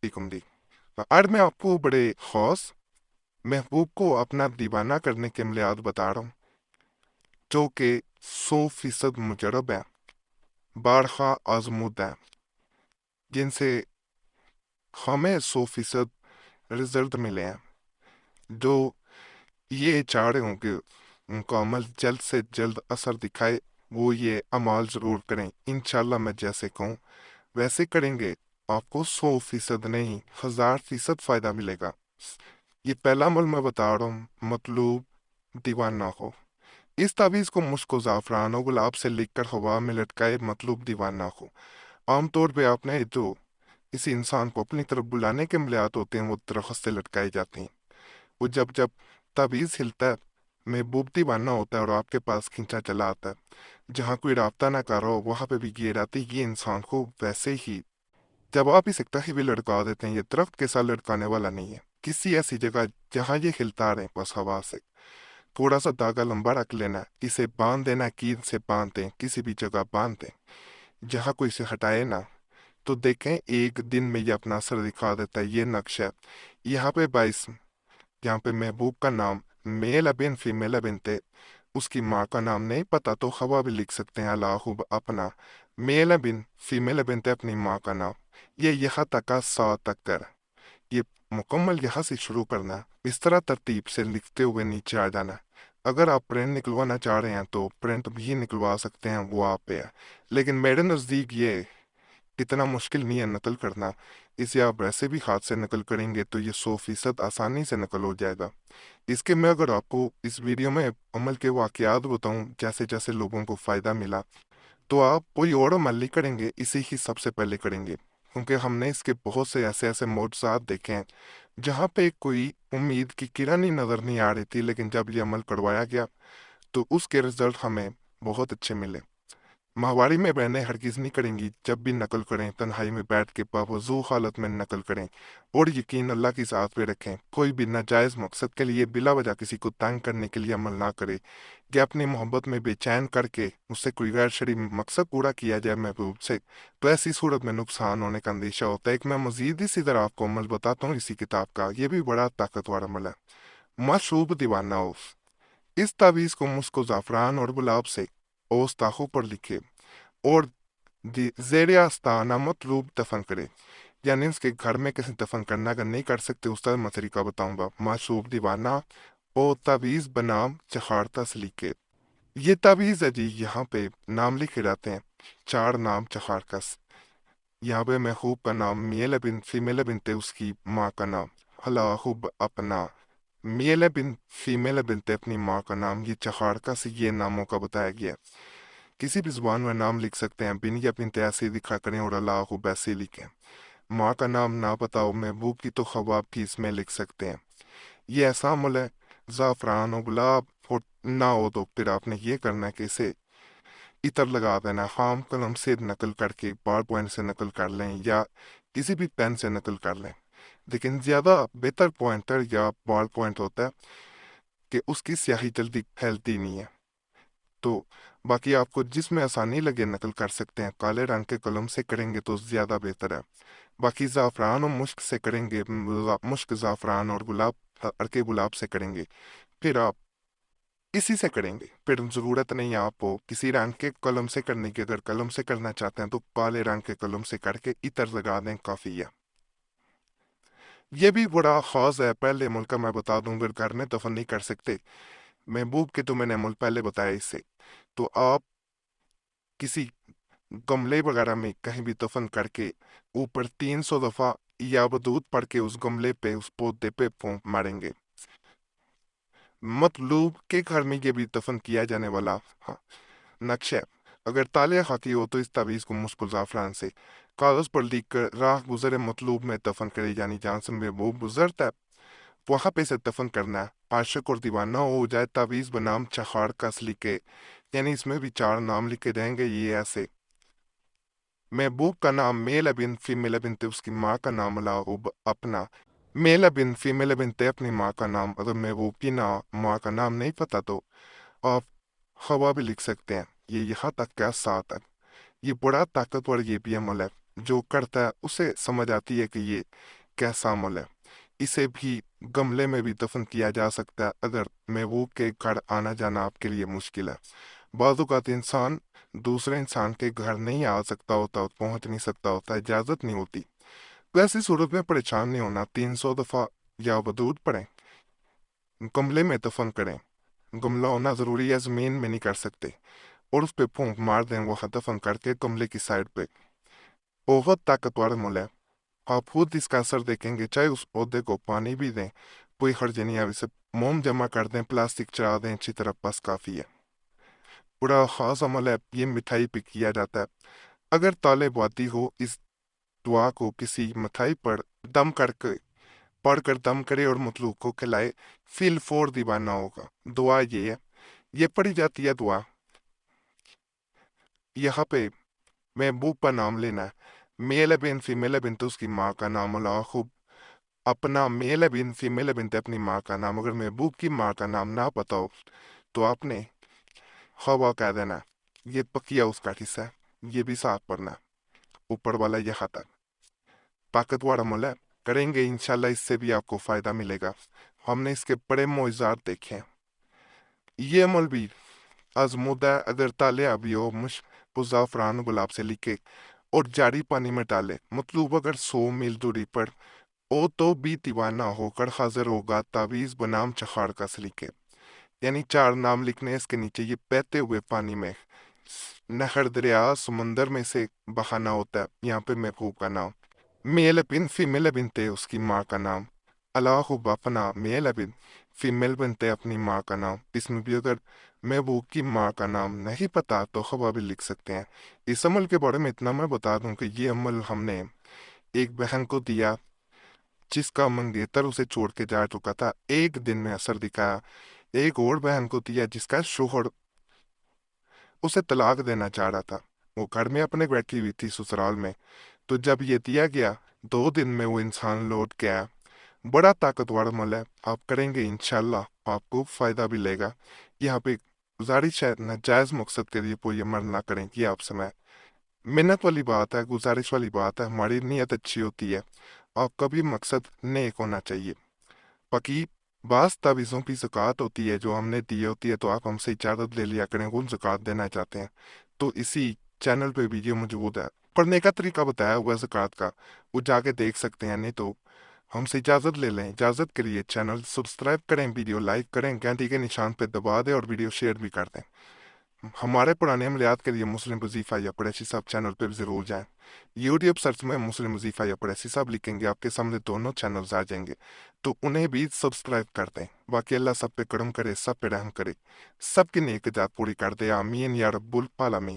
फीकुम दी। आज मैं आपको बड़े खौस महबूब को अपना दीवाना करने के अमलियात बता रहा हूँ, जो कि 100% मुजरब है, बारखा आजमूद है, जिनसे हमें 100% रिजल्ट मिले हैं। जो ये चाह रहे हों कि उनका अमल जल्द से जल्द असर दिखाए, वो ये अमाल ज़रूर करें। इंशाल्लाह मैं जैसे कहूँ वैसे करेंगे, आपको 100% नहीं 1000% फ़ायदा मिलेगा। ये पहला अमल मैं बता रहा हूँ, मतलूब दीवाना हो। इस तावीज़ को मुश्क ज़ाफ़रान और गुलाब से लिखकर हवा में लटकाए, मतलूब दीवाना हो। आमतौर पे आपने जो किसी इंसान को अपनी तरफ बुलाने के अमलियात होते हैं, वो दरख्त से लटकाए जाते हैं। वो जब जब तावीज़ हिलता है, महबूब दीवाना होता है और आपके पास खींचा चला आता है। जहाँ कोई राब्ता ना कर रहा हो, वहाँ पे भी गिर आती ये इंसान को। वैसे ही जब आप इस कहीं भी लटका देते हैं, ये दरख्त के साथ लटकाने वाला नहीं है। किसी ऐसी जगह जहाँ ये हिलता रहे, बस हवा से थोड़ा सा धागा लंबा रख लेना, इसे बांध देना, कील से बांध दें, किसी भी जगह बांध दें जहाँ कोई इसे हटाए ना। तो देखें एक दिन में ये अपना असर दिखा देता है। ये नक्शा यहाँ पे 22, यहाँ पे महबूब का नाम मेल अबिन फीमेल अबिन थे, उसकी माँ का नाम नहीं पता तो हवा भी लिख सकते हैं, अलाहुब अपना मेल अबिन फीमेल अबिन थे, अपनी माँ का नाम। ये यहाँ तक का 100 तक कर, ये मुकम्मल यहाँ से शुरू करना। इस तरह तरतीब से लिखते हुए नीचे आ जाना। अगर आप प्रिंट निकलवाना चाह रहे हैं तो प्रिंट भी निकलवा सकते हैं, वो आप पे है। लेकिन मेरे नज़दीक ये इतना मुश्किल नहीं है नकल करना। इसे आप वैसे भी हाथ से नकल करेंगे तो ये 100% आसानी से नकल हो जाएगा। इसके मैं अगर आपको इस वीडियो में अमल के वाकयात बताऊं, जैसे जैसे लोगों को फ़ायदा मिला, तो आप कोई और अमल नहीं करेंगे, इसी ही सबसे पहले करेंगे। क्योंकि हमने इसके बहुत से ऐसे ऐसे मोज़ात देखे हैं जहाँ पे कोई उम्मीद की किरण ही नज़र नहीं आ रही थी, लेकिन जब ये अमल करवाया गया तो उसके रिजल्ट हमें बहुत अच्छे मिले। माहवारी में बहनें हरगिज़ नहीं करेंगी, जब भी नकल करें तन्हाई में बैठ के बावजू हालत में नकल करें और यकीन अल्लाह की ज़ात पे रखें। कोई भी नाजायज़ मकसद के लिए बिला वजह किसी को तंग करने के लिए अमल ना करे, कि अपनी मोहब्बत में बेचैन करके उससे कोई गैर शरई मकसद पूरा किया जाए महबूब से, तो ऐसी सूरत में नुकसान होने का अंदेशा होता है। एक मैं मजीद इसी तरह आपको अमल बताता हूँ इसी किताब का, ये भी बड़ा ताकतवर अमल है। मशरूब दीवाना ओस। इस तावीज़ को मुस्को ज़ाफ़रान और गुलाब से ओस ताहू पर लिखे और जेर आस्ताना मतलूब दफन करे। यानी उसके घर में किसी दफन करना अगर नहीं कर सकते, उस तरह मैं तरीका बताऊंगा। माशूब दीवाना ओ तावीज़ बनाम चखाड़ता सलीके। ये तावीज़ है जी, यहाँ पे नाम लिखे जाते हैं, 4 नाम चखाड़कस। यहाँ पे महबूब का नाम मेल बिन फीमेल बिन थे, उसकी माँ का नाम हलाहुब अपना मेल बिन फीमेल बिन थे, अपनी माँ का नाम। ये चखाड़कस ये नामों का बताया गया। किसी भी जुबान में नाम लिख सकते हैं, बिन या बिन ऐसे दिखा करें और अल्लाह वैसे लिखें। माँ का नाम ना पता हो महबूब की तो ख्वाब भी इसमें लिख सकते हैं। ये ऐसा अमल है, ज़ाफ़रान और गुलाब और ना हो तो फिर आपने ये करना है कि इसे इतर लगा देना। खाम कलम से नकल करके बॉल पॉइंट से नकल कर लें या किसी भी पेन से नकल कर लें, लेकिन ज़्यादा बेहतर पॉइंटर या बॉल पॉइंट होता है कि उसकी स्याही जल्दी फैलती नहीं है। तो बाकी आपको जिसमें आसानी लगे नकल कर सकते हैं। काले रंग के कलम से करेंगे तो ज़्यादा बेहतर है। बाकी ज़ाफ़रान और मुश्क से करेंगे, मुश्क ज़ाफ़रान और गुलाब अरके गुलाब से करेंगे, फिर आप इसी से करेंगे। फिर ज़रूरत नहीं है आपको किसी रंग के कलम से करने की। अगर कलम से करना चाहते हैं तो काले रंग के कलम से करके इतर लगा दें, काफ़ी है। ये भी बड़ा ख़ास है। पहले मुल्क मैं बता दूं, अगर घर में दफन नहीं कर सकते महबूब के, तो मैंने अमल पहले बताया इससे, तो आप किसी गमले वगैरह में कहीं भी दफन करके ऊपर 300 दफा या वदूद पढ़ के उस गमले पे उस पौधे पे फूंक मारेंगे। मतलूब के घर में ये भी दफन किया जाने वाला, हाँ, नक्शा। अगर तालिया खाती हो तो इस तावीज़ को मुश्किल ज़ाफ़रान से कागज़ पर लिख कर राह गुजरे मतलूब में दफन करे, यानी जहाँ से महबूब गुजरता है वहाँ पे से दफन करना है। आशिक और दीवाना हो जाए, तावीज़ बनाम चखाड़ कस लिखे, यानी इसमें भी 4 नाम लिखे जाएंगे। ये ऐसे महबूब का नाम मेल बिन फीमेल बिन थे, उसकी माँ का नाम लाउब अपना मेल बिन फीमेल बिन थे, अपनी माँ का नाम। अगर महबूब की ना माँ का नाम नहीं पता तो आप हवा भी लिख सकते हैं। ये यहाँ तक क्या 7 तक। ये बड़ा ताकतवर ये भी अमल है। जो करता है उसे समझ आती है कि ये कैसा अमल है। इसे भी गमले में भी दफन किया जा सकता है अगर महबूब के घर आना जाना आपके लिए मुश्किल है। बाज़ औक़ात इंसान दूसरे इंसान के घर नहीं आ सकता होता, पहुंच नहीं सकता होता, इजाज़त नहीं होती। तो ऐसी सूरत में परेशान नहीं होना, 300 दफ़ा या वदूद पढ़ें, गमले में दफन करें। गमला होना ज़रूरी है, ज़मीन में नहीं कर सकते, और उस पर फूंक मार दें वो दफन करके गमले की साइड पे। बहुत ताकतवर अमल है, आप खुद इसका असर देखेंगे। चाहे उस पौधे को पानी भी दें, कोई हर्ज नहीं है। इसे मोम जमा कर दें, प्लास्टिक चढ़ा दें अच्छी तरह, बस काफ़ी है। बड़ा ख़ास अमल है, ये मिठाई पे किया जाता है। अगर तालिब वादी हो, इस दुआ को किसी मिठाई पर दम करके पढ़कर दम करे और मतलूब को खिलाए, फिल फोर दीवाना होगा। दुआ ये है, ये पढ़ी जाती है दुआ। यहाँ पे महबूब का नाम लेना है, मेल है बिन फीमेल है बिन तो उसकी माँ का नाम अल्लाह खूब। अपना मेल है बिन फीमेल है बिन तो अपनी माँ का नाम। अगर महबूब की माँ का नाम ना पता हो तो आपने हवा कह देना, ये पकिया उसका हिस्सा है, ये भी साथ पढ़ना है। ऊपर वाला यह खाता है, ताकतवर अमल है, करेंगे इंशाल्लाह इससे भी आपको फायदा मिलेगा। हमने इसके बड़े मोइज़ात देखे हैं। ये अमल भी आजमुदा है, अगर ताले अभी हो मुश ज़ाफ़रान गुलाब से लिखे और जारी पानी में डाले, मतलब अगर 100 मील दूरी पर ओ तो भी दीवाना होकर हाजिर होगा तावीज़ बनाम चखाड़ का सलीके। यानी 4 नाम लिखने इसके नीचे, ये बहते हुए पानी में, नहर दरिया समंदर में से बहाना होता है। यहाँ पे महबूब का नाम, मेल बिन फीमेल बिनते उसकी माँ का नाम, अल्लाह बापना मेल बिन फीमेल बनते अपनी माँ का नाम। इसमें भी अगर महबूब की माँ का नाम नहीं पता तो खबा भी लिख सकते हैं। इस अमल के बारे में इतना मैं बता दूं कि ये अमल हमने एक बहन को दिया जिसका मंगेतर उसे छोड़ के जा चुका था, 1 दिन में असर दिखाया। एक और बहन को दिया जिसका शोहर उसे तलाक देना चाह रहा था, वो घर में अपने बैठी हुई थी ससुराल में। तो जब ये दिया गया, 2 दिन में वो इंसान लौट के आया। बड़ा ताकतवर अमल है, आप करेंगे इंशाल्लाह आपको फायदा भी लेगा। यहाँ पे गुजारिश है, नाजायज मकसद के लिए कोई अमल ना करें। कि आपसे मैं मिन्नत वाली बात है, गुजारिश वाली बात है, हमारी नीयत अच्छी होती है, आपका भी मकसद नेक होना चाहिए। बाकी बास तावीज़ों की ज़कात होती है जो हमने दी होती है, तो आप हमसे इजाज़त ले लिया करें, कौन ज़कात देना चाहते हैं तो इसी चैनल पे वीडियो मौजूद है, पढ़ने का तरीका बताया हुआ है ज़कात का, वो जाके देख सकते हैं। नहीं तो हमसे इजाज़त ले लें। इजाज़त के लिए चैनल सब्सक्राइब करें, वीडियो लाइक करें, घंटी के निशान पे दबा दें और वीडियो शेयर भी कर दें। हमारे पुराने अमलियात के लिए मुस्लिम वजीफ़ा या कुरैशी साहब चैनल पर ज़रूर जाएं। यूट्यूब सर्च में मुस्लिम वजीफ़ा या कुरैशी साहब लिखेंगे, आपके सामने दोनों चैनल्स आ जाएंगे, तो उन्हें भी सब्सक्राइब कर दें। बाकी अल्लाह सब पे करम करे, सब पे रहम करे, सबकी नेक जात पूरी कर दे, आमीन या रब्बुल आलमीन।